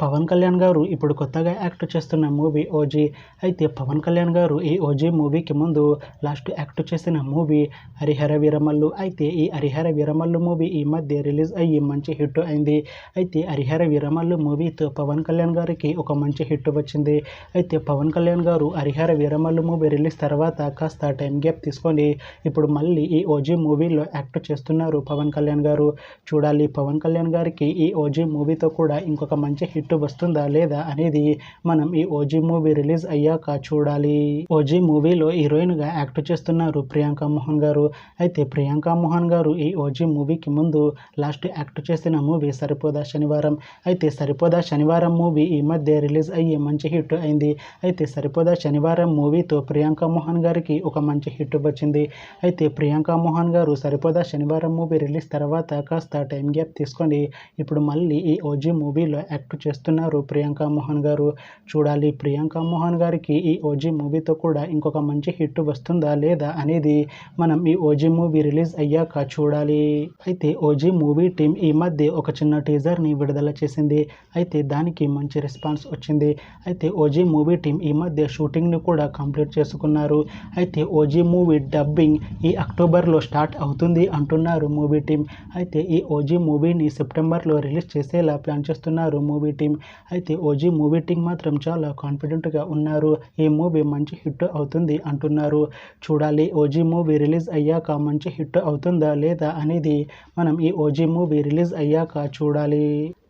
పవన్ కళ్యాణ్ గారు ఇప్పుడు కొత్తగా యాక్ట్ చేస్తున్న మూవీ ఓజీ. అయితే పవన్ కళ్యాణ్ గారు ఈ ఓజీ మూవీకి ముందు లాస్ట్ యాక్ట్ చేసిన మూవీ హరిహర వీరమల్లు. అయితే ఈ హరిహర వీరమల్లు మూవీ ఈ మధ్య రిలీజ్ అయ్యి మంచి హిట్ అయింది. అయితే హరిహర వీరమల్లు మూవీతో పవన్ కళ్యాణ్ గారికి ఒక మంచి హిట్ వచ్చింది. అయితే పవన్ కళ్యాణ్ గారు హరిహర వీరమల్లు మూవీ రిలీజ్ తర్వాత కాస్త టైం గ్యాప్ తీసుకొని ఇప్పుడు మళ్ళీ ఈ ఓజీ మూవీలో యాక్ట్ చేస్తున్నారు పవన్ కళ్యాణ్ గారు. చూడాలి పవన్ కళ్యాణ్ గారికి ఈ ఓజీ మూవీతో కూడా ఇంకొక మంచి హిట్ వస్తుందా లేదా అనేది మనం ఈ ఓజీ మూవీ రిలీజ్ అయ్యాక చూడాలి. ఓజీ మూవీలో హీరోయిన్ గా యాక్ట్ చేస్తున్నారు ప్రియాంక మోహన్ గారు. అయితే ప్రియాంక మోహన్ గారు ఈ ఓజీ మూవీకి ముందు లాస్ట్ యాక్ట్ చేసిన మూవీ సరిపోదా శనివారం. అయితే సరిపోదా శనివారం మూవీ ఈ మధ్య రిలీజ్ అయ్యి మంచి హిట్ అయింది. అయితే సరిపోదా శనివారం మూవీతో ప్రియాంక మోహన్ గారికి ఒక మంచి హిట్ వచ్చింది. అయితే ప్రియాంక మోహన్ గారు సరిపోదా శనివారం మూవీ రిలీజ్ తర్వాత కాస్త టైం గ్యాప్ తీసుకొని ఇప్పుడు మళ్ళీ ఈ ఓజీ మూవీలో యాక్ట్ చేస్తున్నారు ప్రియాంక మోహన్ గారు. చూడాలి ప్రియాంక మోహన్ గారికి ఈ ఓజీ మూవీతో కూడా ఇంకొక మంచి హిట్ వస్తుందా లేదా అనేది మనం ఈ ఓజీ మూవీ రిలీజ్ అయ్యాక చూడాలి. అయితే ఓజీ మూవీ టీం ఈ మధ్య ఒక చిన్న టీజర్ని విడుదల చేసింది. అయితే దానికి మంచి రెస్పాన్స్ వచ్చింది. అయితే ఓజీ మూవీ టీం ఈ మధ్య షూటింగ్ని కూడా కంప్లీట్ చేసుకున్నారు. అయితే ఓజీ మూవీ డబ్బింగ్ ఈ అక్టోబర్లో స్టార్ట్ అవుతుంది అంటున్నారు మూవీ టీం. అయితే ఈ ఓజీ మూవీని సెప్టెంబర్లో రిలీజ్ చేసేలా ప్లాన్ చేస్తున్నారు మూవీ టీం. అయితే ఓజీ మూవీ టీం మాత్రం చాలా కాన్ఫిడెంట్గా ఉన్నారు. ఈ మూవీ మంచి హిట్ అవుతుంది అంటున్నారు. చూడాలి ఓజీ మూవీ రిలీజ్ అయ్యాక మంచి హిట్ అవుతుందా లేదా అనేది మనం ఈ ఓజీ మూవీ రిలీజ్ అయ్యాక చూడాలి.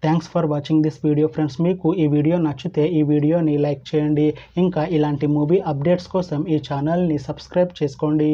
Thanks for watching this video friends. మీకు ఈ వీడియో నచ్చితే ఈ వీడియోని లైక్ చేయండి. ఇంకా ఇలాంటి మూవీ అప్డేట్స్ కోసం ఈ ఛానల్ని సబ్స్క్రైబ్ చేసుకోండి.